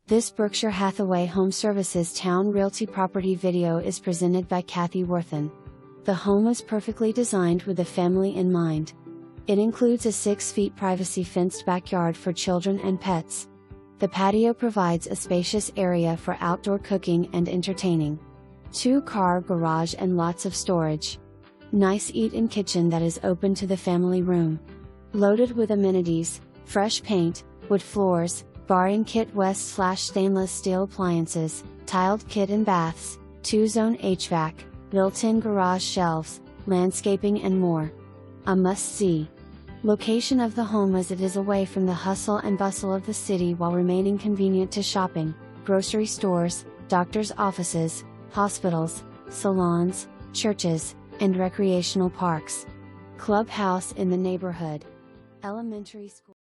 This Berkshire Hathaway HomeServices Towne Realty property video is presented by Kathy Worthen. The home was perfectly designed with the family in mind. It includes a 6-foot privacy fenced backyard for children and pets. The patio provides a spacious area for outdoor cooking and entertaining. 2-car garage and lots of storage. Nice eat-in kitchen that is open to the family room. Loaded with amenities, fresh paint, wood floors, bar and kit west/stainless steel appliances, tiled kitchen baths, 2-zone HVAC, built-in garage shelves, landscaping and more. A must-see. Location of the home as it is away from the hustle and bustle of the city while remaining convenient to shopping, grocery stores, doctors' offices, hospitals, salons, churches, and recreational parks. Clubhouse in the neighborhood. Elementary school.